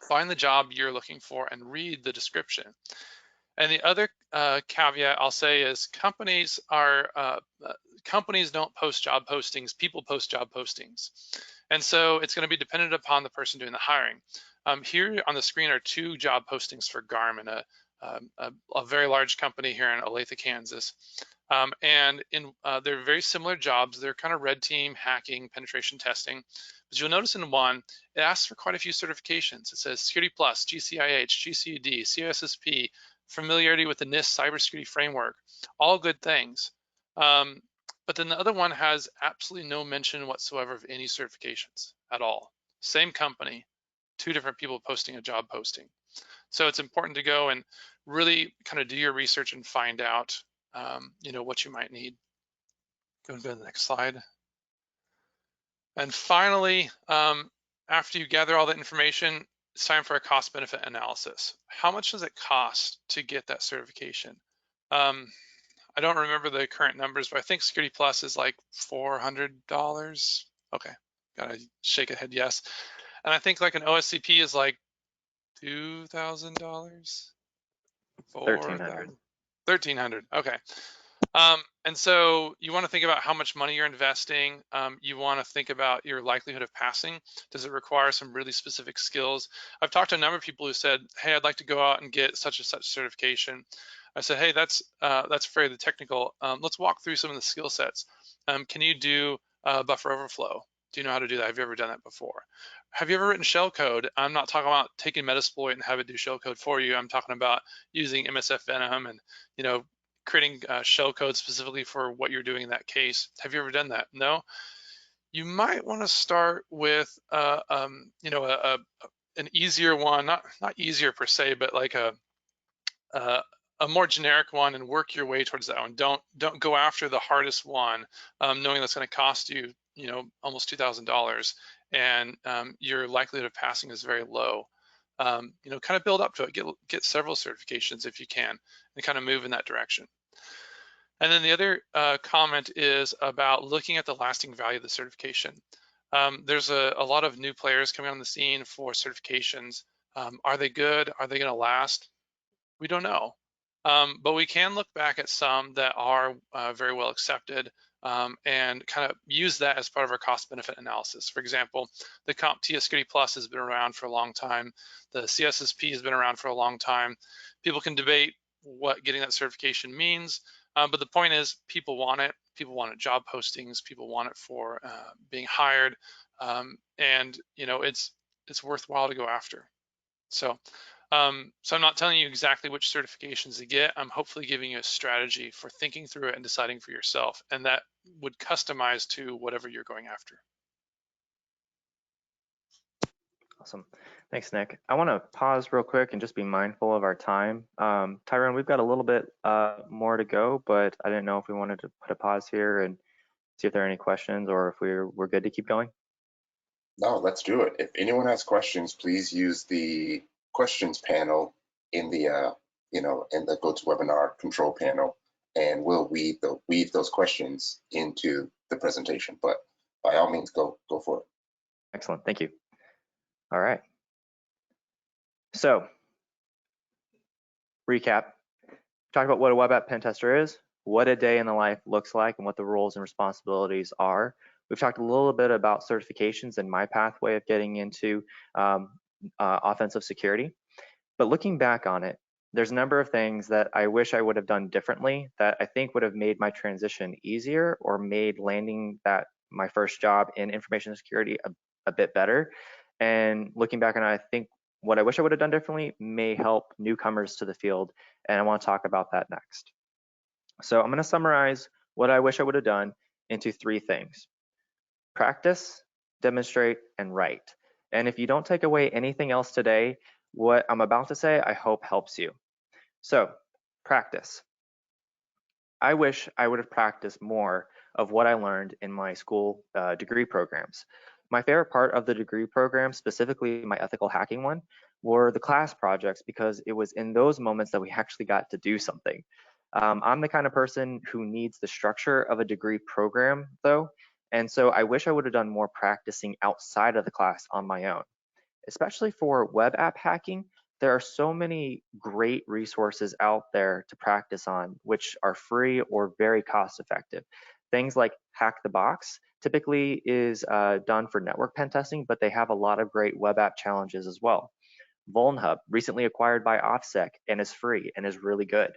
Find the job you're looking for and read the description. And the other caveat I'll say is companies don't post job postings, people post job postings. And so it's going to be dependent upon the person doing the hiring. Here on the screen are 2 job postings for Garmin, a very large company here in Olathe, Kansas. And they're very similar jobs. They're kind of red team, hacking, penetration testing. But you'll notice in one, it asks for quite a few certifications. It says Security Plus, GCIH, GCUD, CISSP, familiarity with the NIST cybersecurity framework, all good things. But then the other one has absolutely no mention whatsoever of any certifications at all. Same company, 2 different people posting a job posting. So it's important to go and really kind of do your research and find out, what you might need. Go to the next slide. And finally, after you gather all that information, it's time for a cost-benefit analysis. How much does it cost to get that certification? I don't remember the current numbers, but I think Security Plus is like $400. Okay, gotta shake a head yes. And I think like an OSCP is like $2,000. $1,300. $1,300. Okay. And so you want to think about how much money you're investing. You want to think about your likelihood of passing. Does it require some really specific skills? I've talked to a number of people who said, hey, I'd like to go out and get such and such certification. I said, hey, that's fairly technical. Let's walk through some of the skill sets. Can you do buffer overflow? Do you know how to do that? Have you ever done that before? Have you ever written shell code? I'm not talking about taking Metasploit and have it do shell code for you. I'm talking about using MSF Venom and creating shell code specifically for what you're doing in that case. Have you ever done that? No? You might want to start with an easier one, not easier per se, but like a more generic one, and work your way towards that one. Don't go after the hardest one, knowing that's going to cost you almost $2,000, and your likelihood of passing is very low. Kind of build up to it. Get several certifications if you can, and kind of move in that direction. And then the other comment is about looking at the lasting value of the certification. There's a lot of new players coming on the scene for certifications. Are they good? Are they going to last? We don't know. But we can look back at some that are very well accepted and kind of use that as part of our cost benefit analysis. For example, the CompTIA Security Plus has been around for a long time. The CSSP has been around for a long time. People can debate what getting that certification means, but the point is people want it. People want it job postings. People want it for being hired, and it's worthwhile to go after. So I'm not telling you exactly which certifications to get. I'm hopefully giving you a strategy for thinking through it and deciding for yourself, and that would customize to whatever you're going after. Awesome. Thanks, Nick. I want to pause real quick and just be mindful of our time. Tyrone, we've got a little bit more to go, but I didn't know if we wanted to put a pause here and see if there are any questions or if we're good to keep going. No, let's do it. If anyone has questions, please use the questions panel in the in the GoToWebinar control panel, and we'll weave those questions into the presentation. But by all means, go for it. Excellent. Thank you. All right. So, recap. Talk about what a web app pen tester is, what a day in the life looks like, and what the roles and responsibilities are. We've talked a little bit about certifications and my pathway of getting into offensive security. But looking back on it, there's a number of things that I wish I would have done differently that I think would have made my transition easier or made landing my first job in information security a bit better. And looking back on it, I think what I wish I would have done differently may help newcomers to the field, and I want to talk about that next. So I'm going to summarize what I wish I would have done into 3 things: practice, demonstrate, and write. And if you don't take away anything else today, what I'm about to say, I hope helps you. So, practice. I wish I would have practiced more of what I learned in my school degree programs. My favorite part of the degree program, specifically my ethical hacking one, were the class projects because it was in those moments that we actually got to do something. I'm the kind of person who needs the structure of a degree program though, and so I wish I would have done more practicing outside of the class on my own. Especially for web app hacking, there are so many great resources out there to practice on, which are free or very cost effective. Things like Hack the Box typically is done for network pen testing, but they have a lot of great web app challenges as well. VulnHub, recently acquired by OffSec and is free and is really good.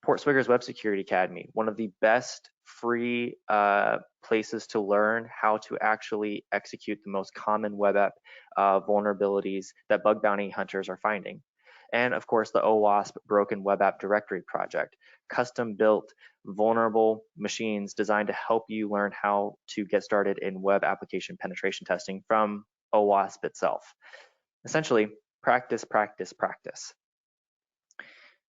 Portswigger's Web Security Academy, one of the best free places to learn how to actually execute the most common web app vulnerabilities that bug bounty hunters are finding. And of course, the OWASP Broken Web App Directory Project, custom built vulnerable machines designed to help you learn how to get started in web application penetration testing from OWASP itself. Essentially, practice, practice, practice.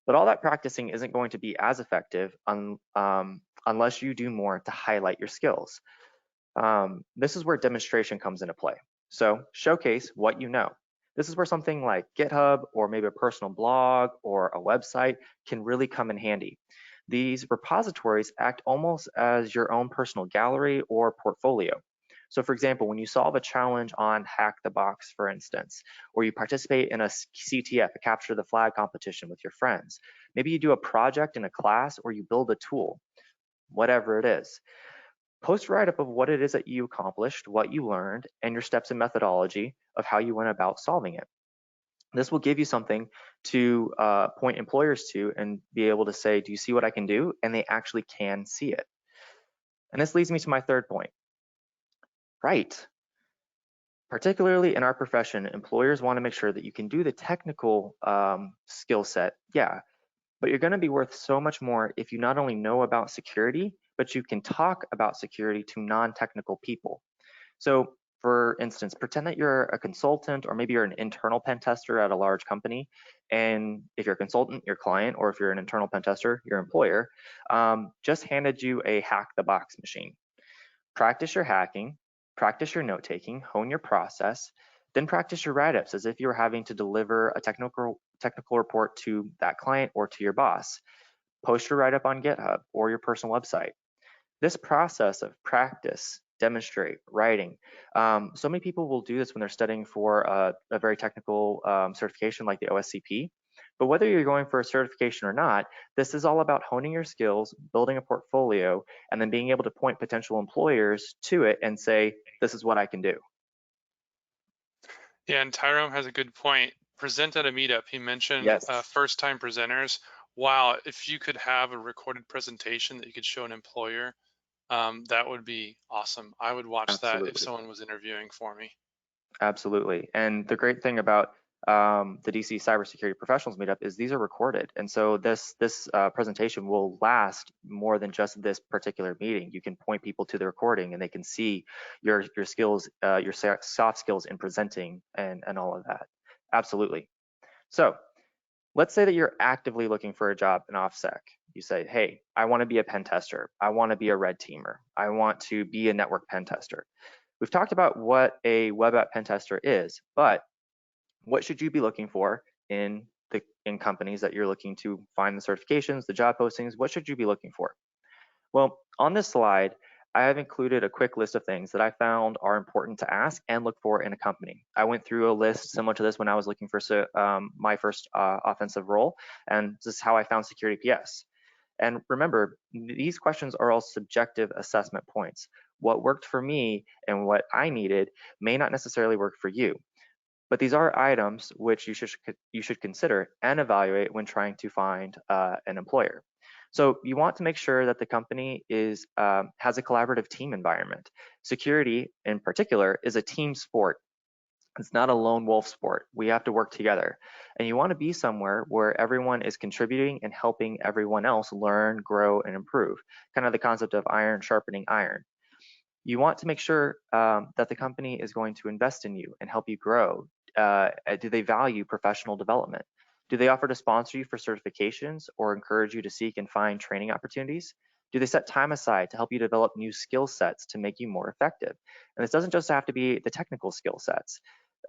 But all that practicing isn't going to be as effective unless you do more to highlight your skills. This is where demonstration comes into play. So showcase what you know. This is where something like GitHub or maybe a personal blog or a website can really come in handy. These repositories act almost as your own personal gallery or portfolio. So for example, when you solve a challenge on Hack the Box, for instance, or you participate in a CTF, a capture the flag competition with your friends, maybe you do a project in a class or you build a tool, whatever it is. Post a write-up of what it is that you accomplished, what you learned, and your steps and methodology of how you went about solving it. This will give you something to point employers to and be able to say, do you see what I can do? And they actually can see it. And this leads me to my third point. Right. Particularly in our profession, employers want to make sure that you can do the technical skill set, yeah, but you're going to be worth so much more if you not only know about security, but you can talk about security to non-technical people. So for instance, pretend that you're a consultant or maybe you're an internal pen tester at a large company. And if you're a consultant, your client, or if you're an internal pen tester, your employer, just handed you a Hack the Box machine. Practice your hacking, practice your note-taking, hone your process, then practice your write-ups as if you were having to deliver a technical report to that client or to your boss. Post your write-up on GitHub or your personal website. This process of practice demonstrate, writing. So many people will do this when they're studying for a very technical certification like the OSCP. But whether you're going for a certification or not, this is all about honing your skills, building a portfolio, and then being able to point potential employers to it and say, this is what I can do. Yeah, and Tyrone has a good point. Present at a meetup. He mentioned Yes. first-time presenters. Wow, if you could have a recorded presentation that you could show an employer, that would be awesome. I would watch Absolutely. that if someone was interviewing for me. Absolutely. And the great thing about the DC Cybersecurity Professionals Meetup is these are recorded. And so this presentation will last more than just this particular meeting. You can point people to the recording and they can see your skills, your soft skills in presenting and all of that. Absolutely. So let's say that you're actively looking for a job in OffSec. You say, hey, I want to be a pen tester. I want to be a red teamer. I want to be a network pen tester. We've talked about what a web app pen tester is, but what should you be looking for in companies that you're looking to find the certifications, the job postings? What should you be looking for? Well, on this slide, I have included a quick list of things that I found are important to ask and look for in a company. I went through a list similar to this when I was looking for my first offensive role, and this is how I found Security PS. And remember, these questions are all subjective assessment points. What worked for me and what I needed may not necessarily work for you. But these are items which you should consider and evaluate when trying to find an employer. So you want to make sure that the company has a collaborative team environment. Security, in particular, is a team sport. It's not a lone wolf sport. We have to work together. And you want to be somewhere where everyone is contributing and helping everyone else learn, grow, and improve. Kind of the concept of iron sharpening iron. You want to make sure that the company is going to invest in you and help you grow. Do they value professional development? Do they offer to sponsor you for certifications or encourage you to seek and find training opportunities? Do they set time aside to help you develop new skill sets to make you more effective? And this doesn't just have to be the technical skill sets.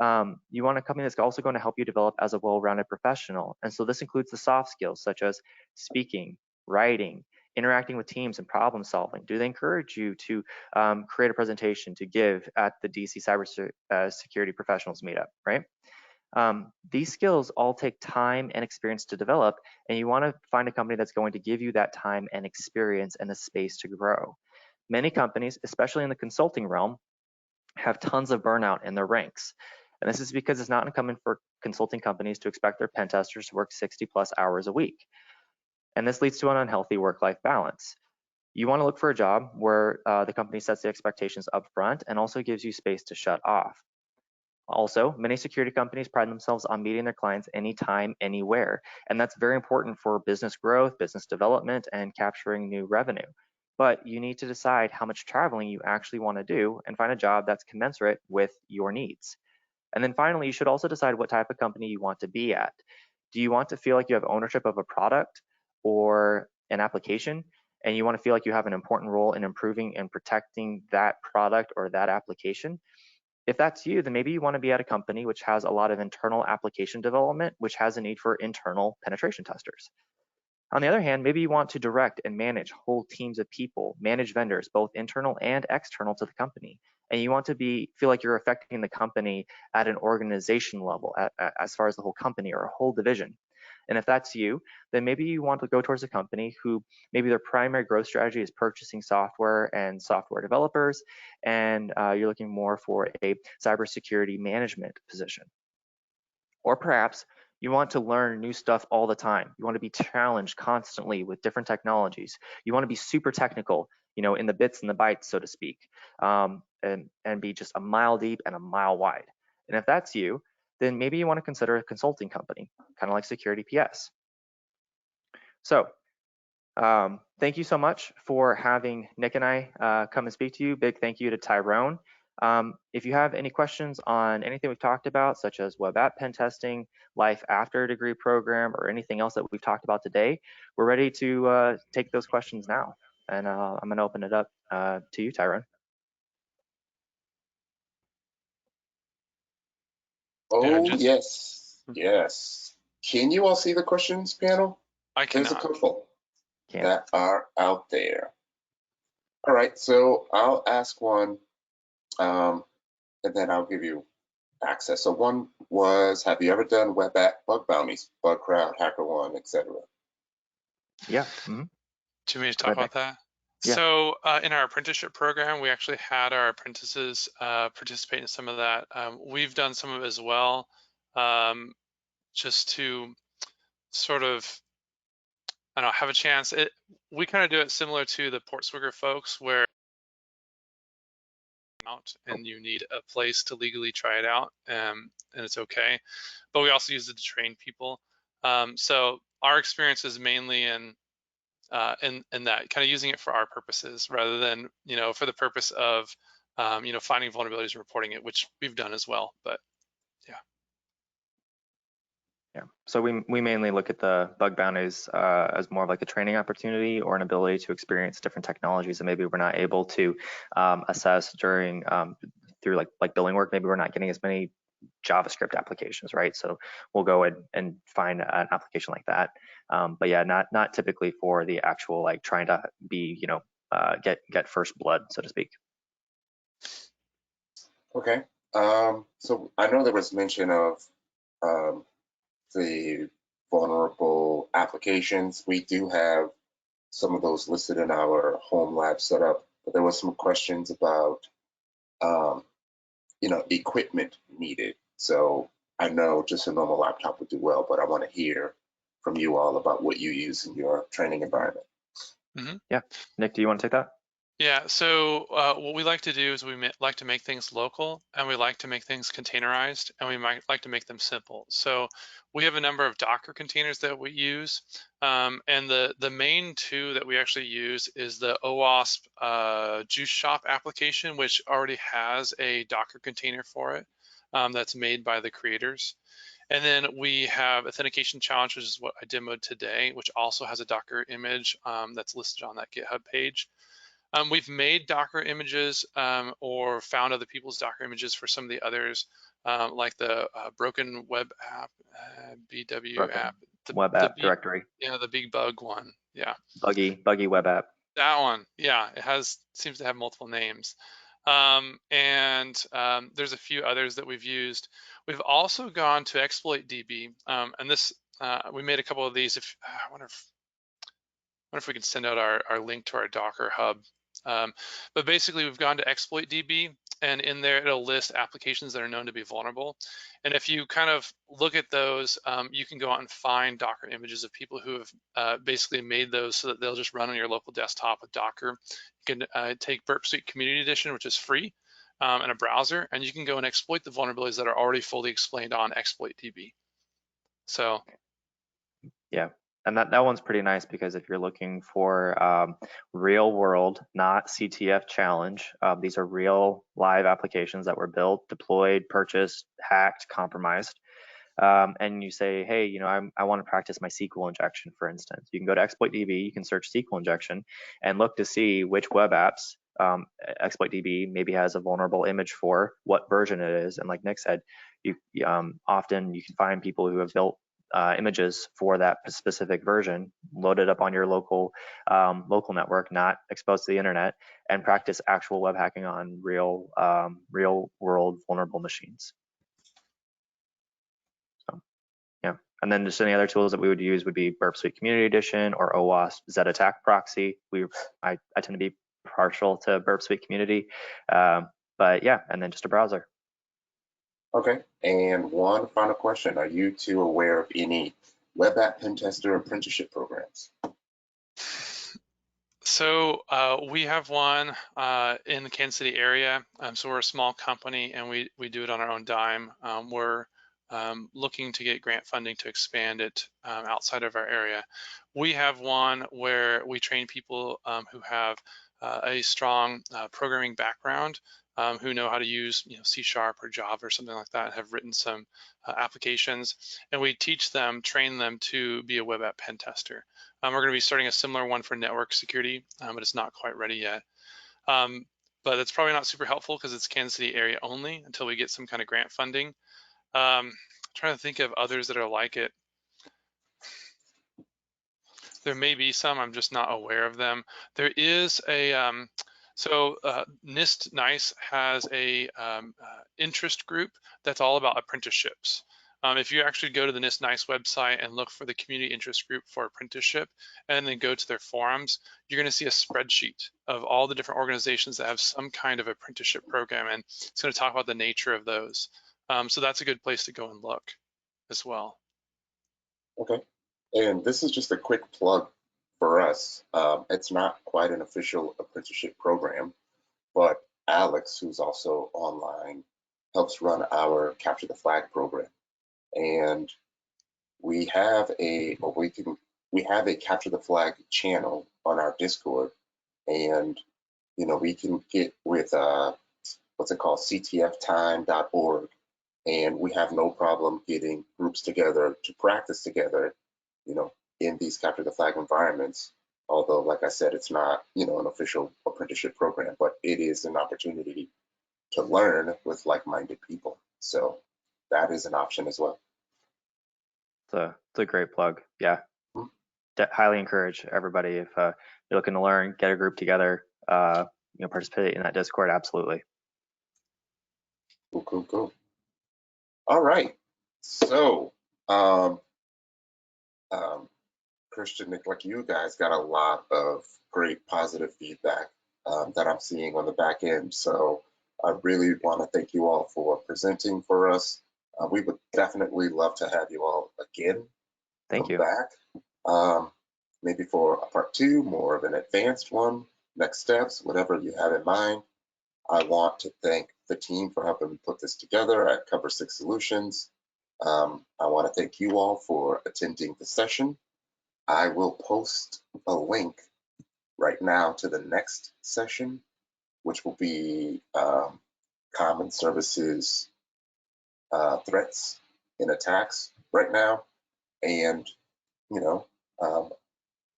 You want a company that's also going to help you develop as a well-rounded professional. And so this includes the soft skills such as speaking, writing, interacting with teams and problem solving. Do they encourage you to create a presentation to give at the DC Cybersecurity Professionals Meetup, right? These skills all take time and experience to develop, and you want to find a company that's going to give you that time and experience and the space to grow. Many companies, especially in the consulting realm, have tons of burnout in their ranks. And this is because it's not uncommon for consulting companies to expect their pen testers to work 60+ hours a week. And this leads to an unhealthy work-life balance. You want to look for a job where the company sets the expectations up front and also gives you space to shut off. Also, many security companies pride themselves on meeting their clients anytime, anywhere. And that's very important for business growth, business development, and capturing new revenue. But you need to decide how much traveling you actually want to do and find a job that's commensurate with your needs. And then finally, you should also decide what type of company you want to be at. Do you want to feel like you have ownership of a product or an application, and you want to feel like you have an important role in improving and protecting that product or that application? If that's you, then maybe you want to be at a company which has a lot of internal application development, which has a need for internal penetration testers. On the other hand, maybe you want to direct and manage whole teams of people, manage vendors, both internal and external to the company. And you want to feel like you're affecting the company at an organization level, as far as the whole company or a whole division. And if that's you, then maybe you want to go towards a company who maybe their primary growth strategy is purchasing software and software developers, and you're looking more for a cybersecurity management position. Or perhaps you want to learn new stuff all the time. You want to be challenged constantly with different technologies. You want to be super technical, in the bits and the bytes, so to speak, and be just a mile deep and a mile wide. And if that's you, then maybe you want to consider a consulting company, kind of like Security PS. So thank you so much for having Nick and I come and speak to you. Big thank you to Tyrone. If you have any questions on anything we've talked about, such as web app pen testing, life after a degree program, or anything else that we've talked about today, we're ready to take those questions now. And I'm going to open it up to you, Tyrone. Oh, yes. Can you all see the questions panel? I cannot. There's a couple that are out there. All right, so I'll ask one, and then I'll give you access. So one was, have you ever done web app bug bounties, Bugcrowd, HackerOne, etc.? Yeah. Do you want me to Go talk ahead, about Nick. that? Yeah. So in our apprenticeship program, we actually had our apprentices participate in some of that. We've done some of it as well, just to sort of, I don't know, have a chance. We kind of do it similar to the Portswigger folks, where out and you need a place to legally try it out, and it's okay. But we also use it to train people. So our experience is mainly in that kind of using it for our purposes rather than, for the purpose of, finding vulnerabilities and reporting it, which we've done as well. But yeah. Yeah. So we mainly look at the bug bounties as more of like a training opportunity or an ability to experience different technologies that maybe we're not able to assess during through like billing work. Maybe we're not getting as many JavaScript applications, right? So we'll go and find an application like that. But yeah, not typically for the actual like trying to be, get first blood, so to speak. Okay. So I know there was mention of the vulnerable applications. We do have some of those listed in our home lab setup, but there was some questions about, equipment needed. So I know just a normal laptop would do well, but I want to hear from you all about what you use in your training environment. Yeah. Nick, do you want to take that? Yeah, so what we like to do is we like to make things local, and we like to make things containerized, and we might like to make them simple. So we have a number of Docker containers that we use, and the main two that we actually use is the OWASP Juice Shop application, which already has a Docker container for it that's made by the creators. And then we have Authentication Challenge, which is what I demoed today, which also has a Docker image that's listed on that GitHub page. We've made Docker images or found other people's Docker images for some of the others, like the Broken Web App, BW Broken app, Web App Directory. Yeah, the big bug one. Yeah, Buggy Web App. that one. Yeah, it seems to have multiple names. There's a few others that we've used. We've also gone to Exploit DB, and this we made a couple of these. I wonder if we can send out our link to our Docker hub. But basically, we've gone to Exploit DB, and in there it'll list applications that are known to be vulnerable. And if you kind of look at those, you can go out and find Docker images of people who have basically made those so that they'll just run on your local desktop with Docker. You can take Burp Suite Community Edition, which is free, in a browser, and you can go and exploit the vulnerabilities that are already fully explained on Exploit DB. So yeah. And that one's pretty nice because if you're looking for real world, not CTF challenge, these are real live applications that were built, deployed, purchased, hacked, compromised. And you say, hey, I want to practice my SQL injection, for instance. You can go to Exploit DB, you can search SQL injection and look to see which web apps Exploit DB maybe has a vulnerable image for, what version it is. And like Nick said, often you can find people who have built images for that specific version, loaded up on your local network, not exposed to the internet, and practice actual web hacking on real world vulnerable machines. So yeah, and then just any other tools that we would use would be Burp Suite Community Edition or OWASP Z-Attack Proxy. I tend to be partial to Burp Suite Community, but yeah, and then just a browser. Okay, and one final question. Are you two aware of any web app Pentester apprenticeship programs? So we have one in the Kansas City area. So we're a small company and we do it on our own dime. We're looking to get grant funding to expand it outside of our area. We have one where we train people who have a strong programming background, who know how to use C# or Java or something like that, have written some applications, and we teach them, train them to be a web app pen tester. We're going to be starting a similar one for network security, but it's not quite ready yet. But it's probably not super helpful because it's Kansas City area only until we get some kind of grant funding. Trying to think of others that are like it. There may be some, I'm just not aware of them. There is a, NIST NICE has a interest group that's all about apprenticeships. If you actually go to the NIST NICE website and look for the community interest group for apprenticeship, and then go to their forums, you're going to see a spreadsheet of all the different organizations that have some kind of apprenticeship program, and it's going to talk about the nature of those. So that's a good place to go and look as well. Okay. And this is just a quick plug for us. It's not quite an official apprenticeship program, but Alex, who's also online, helps run our Capture the Flag program. And we have a Capture the Flag channel on our Discord, and we can get with what's it called, ctftime.org, and we have no problem getting groups together to practice together, in these Capture the Flag environments. Although, like I said, it's not, an official apprenticeship program, but it is an opportunity to learn with like-minded people. So that is an option as well. It's a great plug. Yeah, highly encourage everybody, if you're looking to learn, get a group together, participate in that Discord. Absolutely. Cool. All right. So, Christian, Nick, like you guys got a lot of great positive feedback that I'm seeing on the back end. So I really want to thank you all for presenting for us. We would definitely love to have you all again. Thank you. Back. Maybe for a part 2, more of an advanced one, next steps, whatever you have in mind. I want to thank the team for helping me put this together at Cover6 Solutions. I want to thank you all for attending the session. I will post a link right now to the next session, which will be common services threats and attacks right now. And,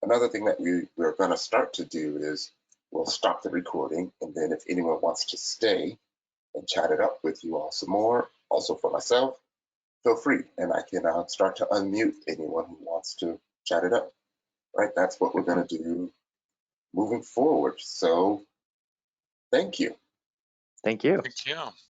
another thing that we're going to start to do is we'll stop the recording, and then if anyone wants to stay and chat it up with you all some more, also for myself, feel free, and I can start to unmute anyone who wants to chat it up. Right, that's what we're going to do moving forward. So thank you. Thank you. Thank you.